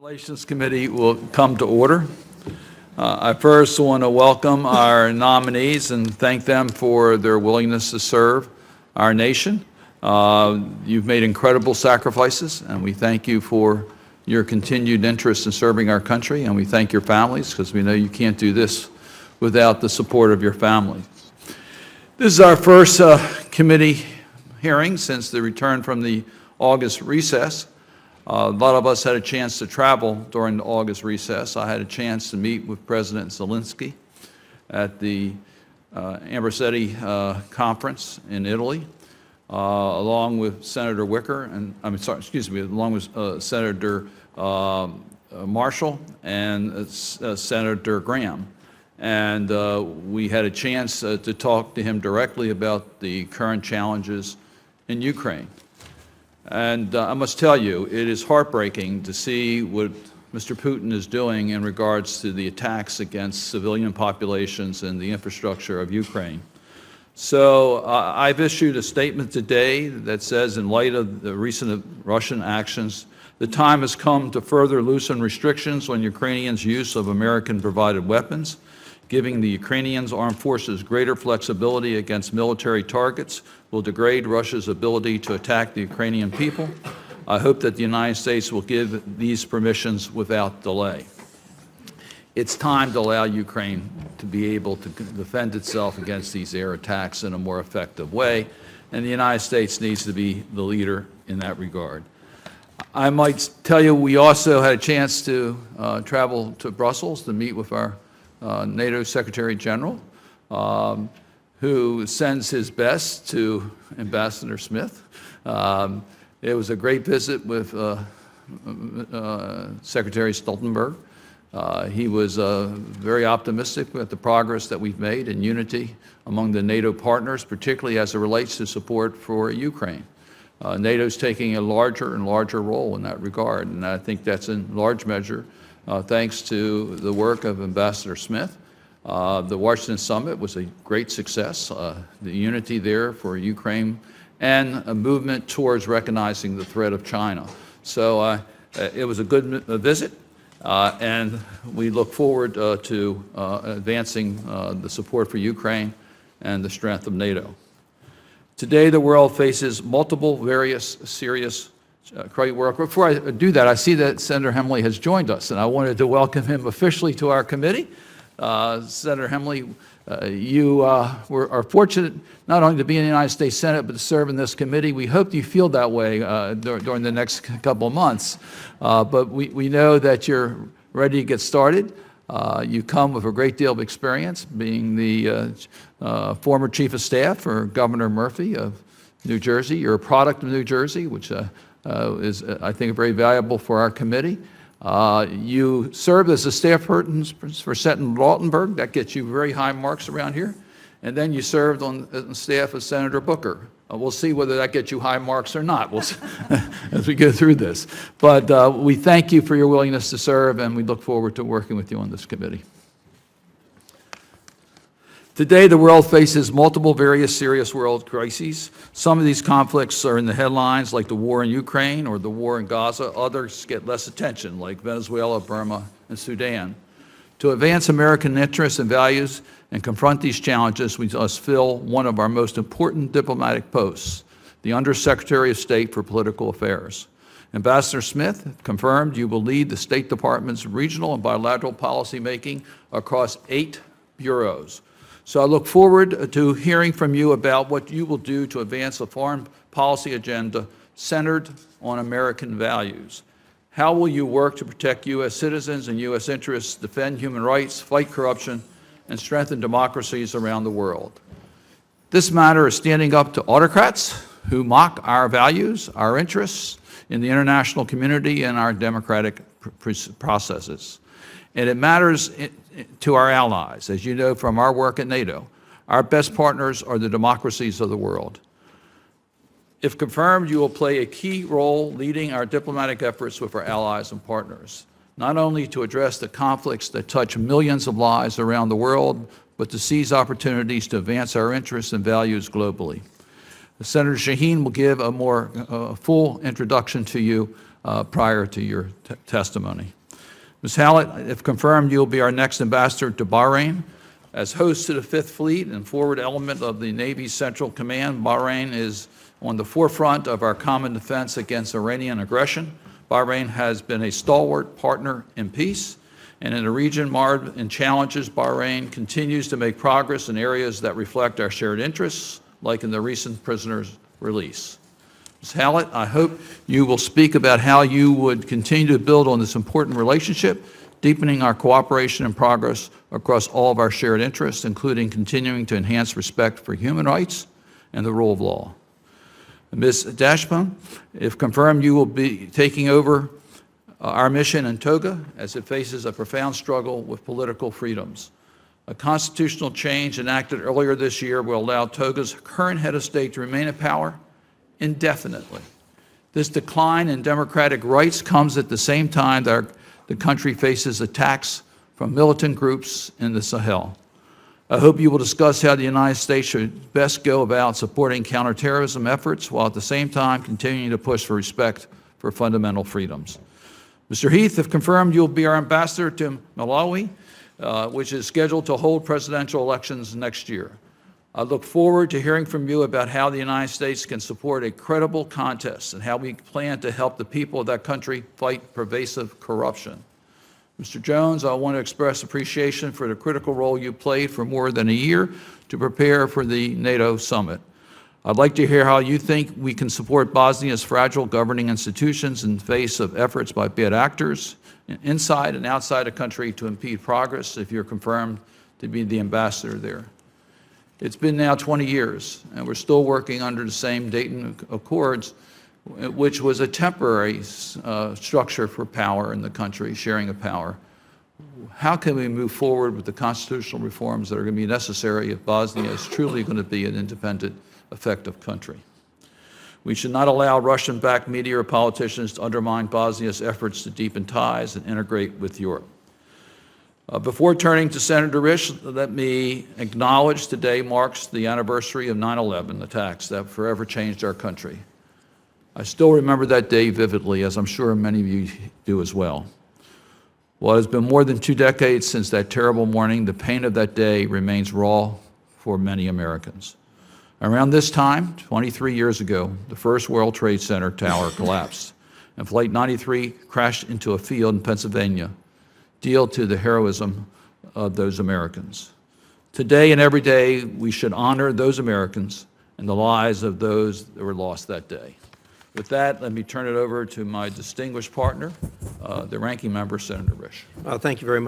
Relations Committee will come to order. I first want to welcome our nominees and thank them for their willingness to serve our nation. You've made incredible sacrifices, and we thank you for your continued interest in serving our country, and we thank your families because we know you can't do this without the support of your family. This is our first committee hearing since the return from the August recess. A lot of us had a chance to travel during the August recess. I had a chance to meet with President Zelensky at the Ambrosetti conference in Italy, along with Senator Wicker, and along with Senator Marshall and Senator Graham. And we had a chance to talk to him directly about the current challenges in Ukraine. And I must tell you, it is heartbreaking to see what Mr. Putin is doing in regards to the attacks against civilian populations and the infrastructure of Ukraine. So I've issued a statement today that says, in light of the recent Russian actions, the time has come to further loosen restrictions on Ukrainians' use of American-provided weapons, giving the Ukrainians armed forces greater flexibility against military targets will degrade Russia's ability to attack the Ukrainian people. I hope that the United States will give these permissions without delay. It's time to allow Ukraine to be able to defend itself against these air attacks in a more effective way, and the United States needs to be the leader in that regard. I might tell you we also had a chance to travel to Brussels to meet with our NATO Secretary General, who sends his best to Ambassador Smith. It was a great visit with Secretary Stoltenberg. He was very optimistic with the progress that we've made in unity among the NATO partners, particularly as it relates to support for Ukraine. NATO's taking a larger and larger role in that regard, and I think that's in large measure thanks to the work of Ambassador Smith. The Washington Summit was a great success, the unity there for Ukraine, and a movement towards recognizing the threat of China. So it was a good visit, and we look forward to advancing the support for Ukraine and the strength of NATO. Today, the world faces multiple, various serious Before I do that, I see that Senator Hemley has joined us, and I wanted to welcome him officially to our committee. Senator Hemley, you are fortunate not only to be in the United States Senate, but to serve in this committee. We hope you feel that way during the next couple of months. But we know that you're ready to get started. You come with a great deal of experience, being the former chief of staff for Governor Murphy of New Jersey. You're a product of New Jersey, which is, I think, very valuable for our committee. You served as a staff person for Senator Lautenberg. That gets you very high marks around here. And then you served on the staff of Senator Booker. We'll see whether that gets you high marks or not as we go through this. But we thank you for your willingness to serve, and we look forward to working with you on this committee. Today, the world faces multiple, various serious world crises. Some of these conflicts are in the headlines, like the war in Ukraine or the war in Gaza. Others get less attention, like Venezuela, Burma, and Sudan. To advance American interests and values and confront these challenges, we must fill one of our most important diplomatic posts, the Undersecretary of State for Political Affairs. Ambassador Smith confirmed you will lead the State Department's regional and bilateral policy making across 8 bureaus. So I look forward to hearing from you about what you will do to advance a foreign policy agenda centered on American values. How will you work to protect U.S. citizens and U.S. interests, defend human rights, fight corruption, and strengthen democracies around the world? This matter is standing up to autocrats who mock our values, our interests in the international community, and our democratic processes. And it matters to our allies. As you know from our work at NATO, our best partners are the democracies of the world. If confirmed, you will play a key role leading our diplomatic efforts with our allies and partners, not only to address the conflicts that touch millions of lives around the world, but to seize opportunities to advance our interests and values globally. Senator Shaheen will give a more full introduction to you prior to your testimony. Ms. Hallett, if confirmed, you'll be our next ambassador to Bahrain. As host to the Fifth Fleet and forward element of the Navy's Central Command, Bahrain is on the forefront of our common defense against Iranian aggression. Bahrain has been a stalwart partner in peace, and in a region marred in challenges, Bahrain continues to make progress in areas that reflect our shared interests, like in the recent prisoners' release. Ms. Hallett, I hope you will speak about how you would continue to build on this important relationship, deepening our cooperation and progress across all of our shared interests, including continuing to enhance respect for human rights and the rule of law. Ms. Dashman, if confirmed, you will be taking over our mission in Togo as it faces a profound struggle with political freedoms. A constitutional change enacted earlier this year will allow Togo's current head of state to remain in power indefinitely. This decline in democratic rights comes at the same time that the country faces attacks from militant groups in the Sahel. I hope you will discuss how the United States should best go about supporting counterterrorism efforts while at the same time continuing to push for respect for fundamental freedoms. Mr. Heath, if confirmed, you'll be our ambassador to Malawi, which is scheduled to hold presidential elections next year. I look forward to hearing from you about how the United States can support a credible contest and how we plan to help the people of that country fight pervasive corruption. Mr. Jones, I want to express appreciation for the critical role you played for more than a year to prepare for the NATO summit. I'd like to hear how you think we can support Bosnia's fragile governing institutions in the face of efforts by bad actors inside and outside the country to impede progress if you're confirmed to be the ambassador there. It's been now 20 years, and we're still working under the same Dayton Accords, which was a temporary structure for power in the country, sharing of power. How can we move forward with the constitutional reforms that are going to be necessary if Bosnia is truly going to be an independent, effective country? We should not allow Russian-backed media or politicians to undermine Bosnia's efforts to deepen ties and integrate with Europe. Before turning to Senator Risch, let me acknowledge today marks the anniversary of 9/11 attacks that forever changed our country. I still remember that day vividly, as I'm sure many of you do as well. While it has been more than 2 decades since that terrible morning, the pain of that day remains raw for many Americans. Around this time, 23 years ago, the first World Trade Center tower collapsed, and Flight 93 crashed into a field in Pennsylvania, deal to the heroism of those Americans. Today and every day, we should honor those Americans and the lives of those that were lost that day. With that, let me turn it over to my distinguished partner, the ranking member, Senator Risch. Thank you very much.